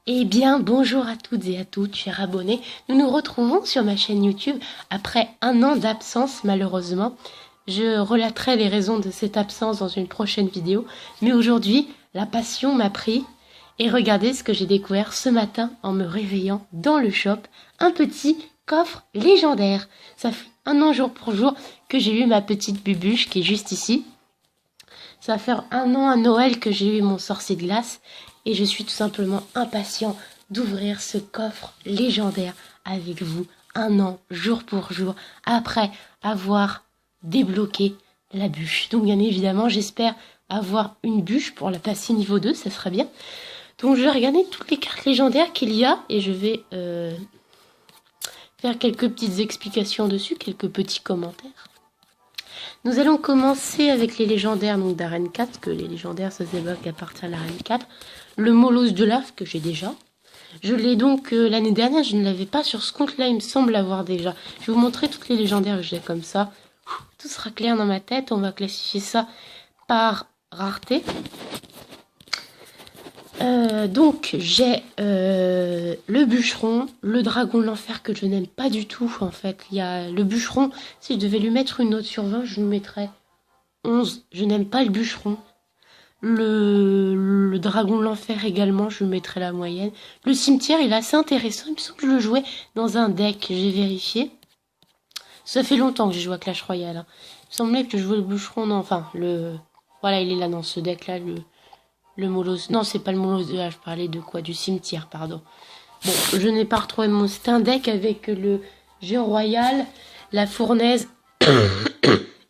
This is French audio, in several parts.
Eh bien, bonjour à toutes et à tous, chers abonnés. Nous nous retrouvons sur ma chaîne YouTube après un an d'absence, malheureusement. Je relaterai les raisons de cette absence dans une prochaine vidéo. Mais aujourd'hui, la passion m'a pris. Et regardez ce que j'ai découvert ce matin en me réveillant dans le shop. Un petit coffre légendaire. Ça fait un an jour pour jour que j'ai eu ma petite bubuche qui est juste ici. Ça va faire un an à Noël que j'ai eu mon sorcier de glace et je suis tout simplement impatient d'ouvrir ce coffre légendaire avec vous un an, jour pour jour, après avoir débloqué la bûche. Donc bien évidemment, j'espère avoir une bûche pour la passer niveau 2, ça serait bien. Donc je vais regarder toutes les cartes légendaires qu'il y a et je vais faire quelques petites explications dessus, quelques petits commentaires. Nous allons commencer avec les légendaires donc d'arène 4, que les légendaires ça se débloque à partir de l'arène 4. Le Molosse de lave que j'ai déjà. Je l'ai donc l'année dernière, je ne l'avais pas sur ce compte-là, il me semble l'avoir déjà. Je vais vous montrer toutes les légendaires que j'ai comme ça. Tout sera clair dans ma tête, on va classifier ça par rareté. Donc j'ai le bûcheron, le dragon de l'enfer que je n'aime pas du tout en fait. Il y a le bûcheron, si je devais lui mettre une note sur 20, je lui mettrais 11. Je n'aime pas le bûcheron. Le dragon de l'enfer également, je lui mettrais la moyenne. Le cimetière, il est assez intéressant. Il me semble que je le jouais dans un deck, j'ai vérifié. Ça fait longtemps que j'ai joué à Clash Royale. Hein. Il me semblait que je jouais le bûcheron, non, enfin, voilà, il est là dans ce deck-là, le molosse. Non, c'est pas le molosse de là, je parlais de quoi? Du cimetière, pardon. Bon, je n'ai pas retrouvé mon... C'est un deck avec le géant royal, la fournaise,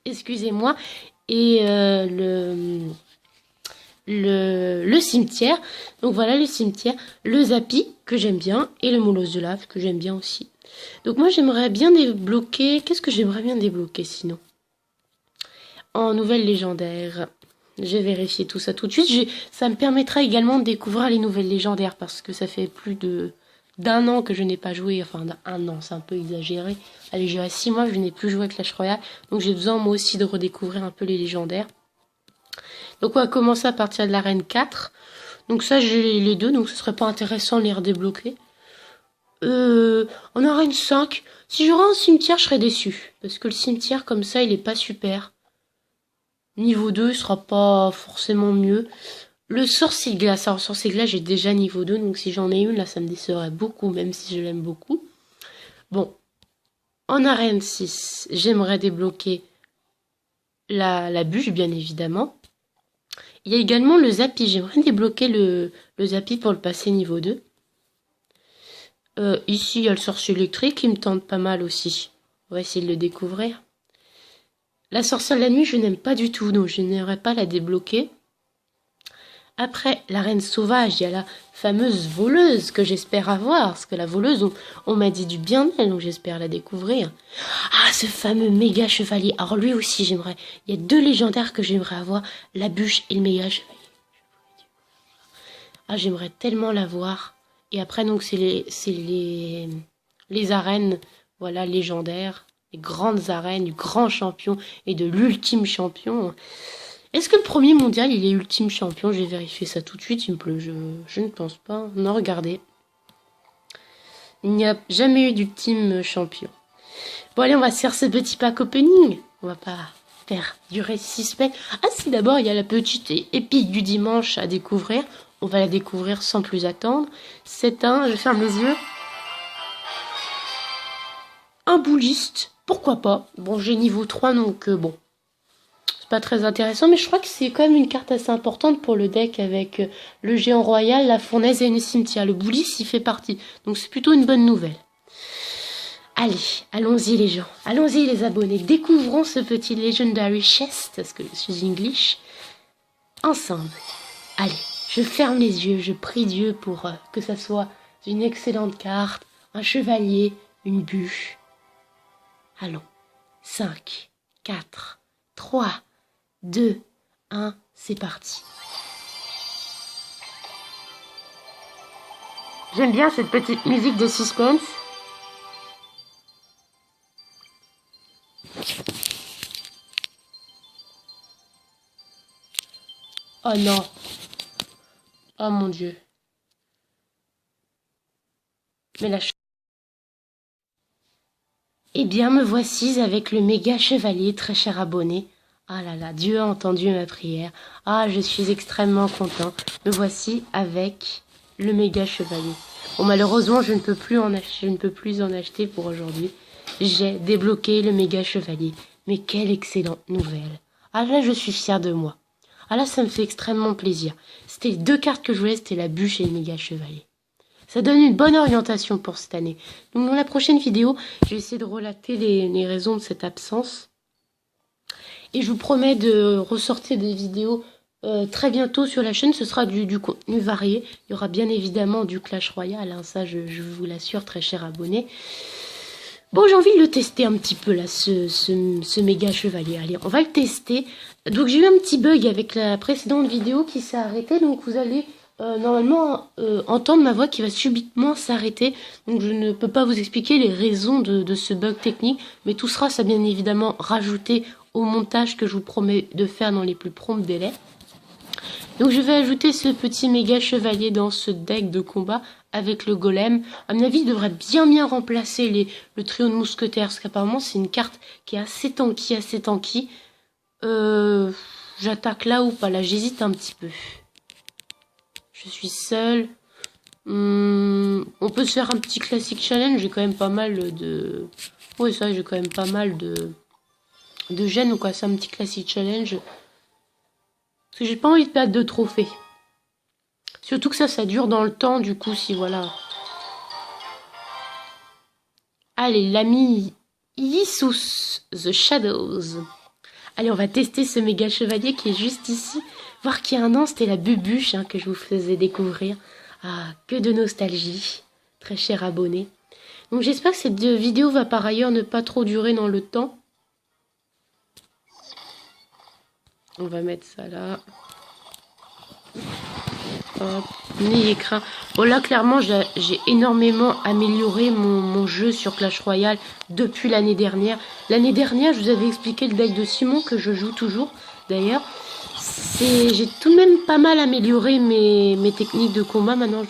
excusez-moi, et le cimetière. Donc voilà le cimetière, le Zappy que j'aime bien et le molosse de lave que j'aime bien aussi. Donc moi j'aimerais bien débloquer... Qu'est-ce que j'aimerais bien débloquer sinon? En nouvelle légendaire. J'ai vérifié tout ça tout de suite. Ça me permettra également de découvrir les nouvelles légendaires parce que ça fait plus d'un an que je n'ai pas joué. Enfin, d'un an, c'est un peu exagéré. Allez, j'ai 6 mois que je n'ai plus joué à Clash Royale. Donc j'ai besoin moi aussi de redécouvrir un peu les légendaires. Donc on va commencer à partir de l'arène 4. Donc ça, j'ai les deux, donc ce serait pas intéressant de les redébloquer. En arène 5, si j'aurais un cimetière, je serais déçu. Parce que le cimetière, comme ça, il est pas super. Niveau 2, il sera pas forcément mieux. Le sorcier de glace. Alors, sorcier de glace, j'ai déjà niveau 2, donc si j'en ai une, là, ça me décevrait beaucoup, même si je l'aime beaucoup. Bon. En arène 6, j'aimerais débloquer la bûche, bien évidemment. Il y a également le Zappy. J'aimerais débloquer le Zappy pour le passer niveau 2. Ici, il y a le sorcier électrique qui me tente pas mal aussi. On va essayer de le découvrir. La sorcière de la nuit, je n'aime pas du tout, donc je n'aimerais pas la débloquer. Après, la reine sauvage, il y a la fameuse voleuse que j'espère avoir. Parce que la voleuse, on m'a dit du bien d'elle, donc j'espère la découvrir. Ah, ce fameux méga chevalier. Alors lui aussi, j'aimerais... Il y a 2 légendaires que j'aimerais avoir. La bûche et le méga chevalier. Ah, j'aimerais tellement l'avoir. Et après, donc, c'est les arènes, voilà, légendaires. Les grandes arènes du grand champion et de l'ultime champion. Est-ce que le premier mondial, il est ultime champion? J'ai vérifié ça tout de suite, il me plaît. Je ne pense pas. Non, regardez. Il n'y a jamais eu d'ultime champion. Bon, allez, on va se faire ce petit pack opening. On va pas faire durer suspense. Ah si, d'abord, il y a la petite épique du dimanche à découvrir. On va la découvrir sans plus attendre. C'est je ferme les yeux. Un bouliste. Pourquoi pas? Bon, j'ai niveau 3, donc bon. Pas très intéressant, mais je crois que c'est quand même une carte assez importante pour le deck avec le géant royal, la fournaise et une cimetière. Le boulis y fait partie, donc c'est plutôt une bonne nouvelle. Allez, allons-y les gens, allons-y les abonnés, découvrons ce petit Legendary Chest, parce que je suis English, ensemble. Allez, je ferme les yeux, je prie Dieu pour que ça soit une excellente carte, un chevalier, une bûche. Allons, 5, 4, 3, 2, 1, c'est parti. J'aime bien cette petite musique de suspense. Oh non. Oh mon Dieu. Mais la Eh bien, me voici avec le méga chevalier, très cher abonné. Ah là là, Dieu a entendu ma prière. Ah, je suis extrêmement content. Me voici avec le méga chevalier. Bon, malheureusement, je ne peux plus en acheter pour aujourd'hui. J'ai débloqué le méga chevalier. Mais quelle excellente nouvelle. Ah là, je suis fière de moi. Ah là, ça me fait extrêmement plaisir. C'était les deux cartes que je voulais, c'était la bûche et le méga chevalier. Ça donne une bonne orientation pour cette année. Donc dans la prochaine vidéo, je vais essayer de relater les raisons de cette absence. Et je vous promets de ressortir des vidéos très bientôt sur la chaîne. Ce sera du contenu varié. Il y aura bien évidemment du Clash Royale, hein, ça je vous l'assure, très cher abonné. Bon, j'ai envie de le tester un petit peu là, ce méga chevalier. Allez, on va le tester. Donc j'ai eu un petit bug avec la précédente vidéo qui s'est arrêtée. Donc vous allez normalement entendre ma voix qui va subitement s'arrêter. Donc je ne peux pas vous expliquer les raisons de ce bug technique. Mais tout sera, ça bien évidemment, rajouté au montage que je vous promets de faire dans les plus prompts délais. Donc je vais ajouter ce petit méga chevalier dans ce deck de combat avec le golem. À mon avis, il devrait bien remplacer le trio de mousquetaires, parce qu'apparemment c'est une carte qui est assez tanky. J'attaque là ou pas? Là, j'hésite un petit peu. Je suis seule. On peut se faire un petit classique challenge. J'ai quand même pas mal de... Oui, ça, j'ai quand même pas mal de gêne ou quoi. C'est un petit classique challenge. Parce que j'ai pas envie de perdre de trophées. Surtout que ça dure dans le temps, du coup, si voilà. Allez, l'ami Issus The Shadows. Allez, on va tester ce méga chevalier qui est juste ici. Voir qu'il y a un an, c'était la bubuche hein, que je vous faisais découvrir. Ah, que de nostalgie. Très cher abonné. Donc j'espère que cette vidéo va par ailleurs ne pas trop durer dans le temps. On va mettre ça là. Hop, n'ayez craint. Bon là clairement j'ai énormément amélioré mon jeu sur Clash Royale depuis l'année dernière. L'année dernière je vous avais expliqué le deck de Simon que je joue toujours d'ailleurs. J'ai tout de même pas mal amélioré mes techniques de combat. Maintenant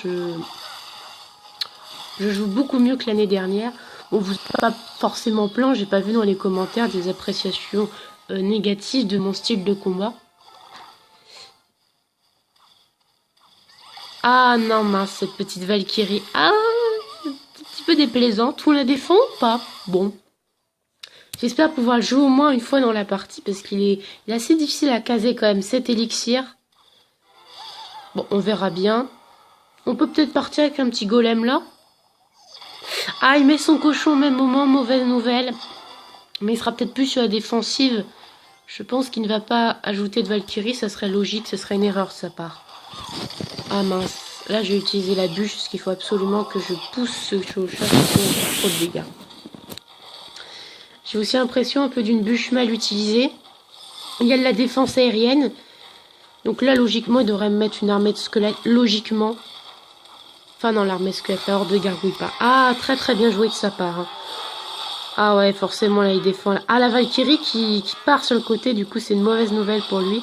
je joue beaucoup mieux que l'année dernière. Bon, vous n'êtes pas forcément plein, j'ai pas vu dans les commentaires des appréciations négatives de mon style de combat. Ah non, mince, cette petite Valkyrie. Ah, un petit peu déplaisante. On la défend ou pas? Bon. J'espère pouvoir le jouer au moins une fois dans la partie parce qu'il est assez difficile à caser quand même, cet élixir. Bon, on verra bien. On peut peut-être partir avec un petit golem là. Ah, il met son cochon au même moment, mauvaise nouvelle. Mais il sera peut-être plus sur la défensive. Je pense qu'il ne va pas ajouter de Valkyrie, ça serait logique, ce serait une erreur de sa part. Ah mince, là j'ai utilisé la bûche parce qu'il faut absolument que je pousse ce chat pour faire trop de dégâts. J'ai aussi l'impression un peu d'une bûche mal utilisée. Il y a de la défense aérienne. Donc là logiquement il devrait me mettre une armée de squelettes, logiquement. Enfin non, l'armée de squelettes, la horde de gargouille pas. Ah, très bien joué de sa part. Hein. Ah ouais, forcément là il défend. Là. Ah, la Valkyrie qui part sur le côté, du coup c'est une mauvaise nouvelle pour lui.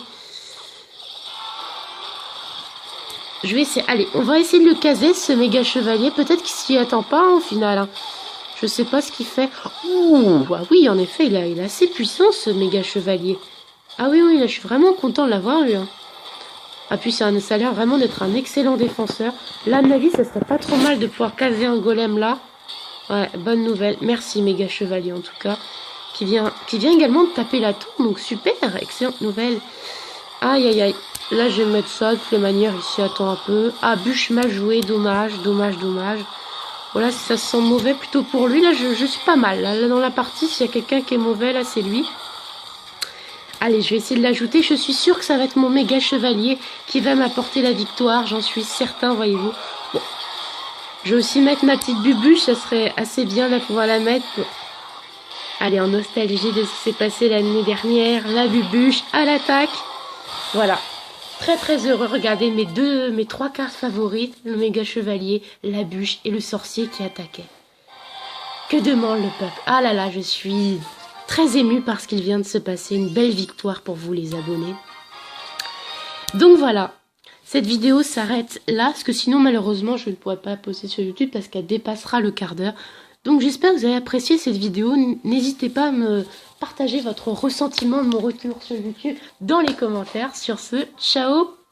Je vais essayer. Allez, on va essayer de le caser, ce méga chevalier. Peut-être qu'il s'y attend pas hein, au final. Hein. Je sais pas ce qu'il fait. Ouh, ah oui, en effet, il est assez puissant, ce méga chevalier. Ah oui, là, je suis vraiment content de l'avoir, lui. Hein. Ah, puis ça a l'air vraiment d'être un excellent défenseur. Là, à mon avis, ça serait pas trop mal de pouvoir caser un golem là. Ouais, bonne nouvelle. Merci, méga chevalier, en tout cas. Qui vient également de taper la tour. Donc, super, excellente nouvelle. Aïe. Là, je vais mettre ça de toutes les manières. Ici, attends un peu. Ah, bûche mal jouée. Dommage. Voilà, si ça se sent mauvais plutôt pour lui. Là, je suis pas mal. Là, dans la partie, s'il y a quelqu'un qui est mauvais, là, c'est lui. Allez, je vais essayer de l'ajouter. Je suis sûre que ça va être mon méga chevalier qui va m'apporter la victoire. J'en suis certain, voyez-vous. Bon. Je vais aussi mettre ma petite bubuche. Ça serait assez bien de pouvoir la mettre. Bon. Allez, en nostalgie de ce qui s'est passé l'année dernière. La bubuche à l'attaque. Voilà. Très heureux. Regardez mes trois cartes favorites. Le méga chevalier, la bûche et le sorcier qui attaquait. Que demande le peuple? Ah là là, je suis très émue parce qu'il vient de se passer une belle victoire pour vous les abonnés. Donc voilà. cette vidéo s'arrête là, parce que sinon malheureusement je ne pourrai pas la poster sur YouTube parce qu'elle dépassera le quart d'heure. Donc j'espère que vous avez apprécié cette vidéo. N'hésitez pas à me partager votre ressentiment, mon retour sur YouTube dans les commentaires. Sur ce, ciao!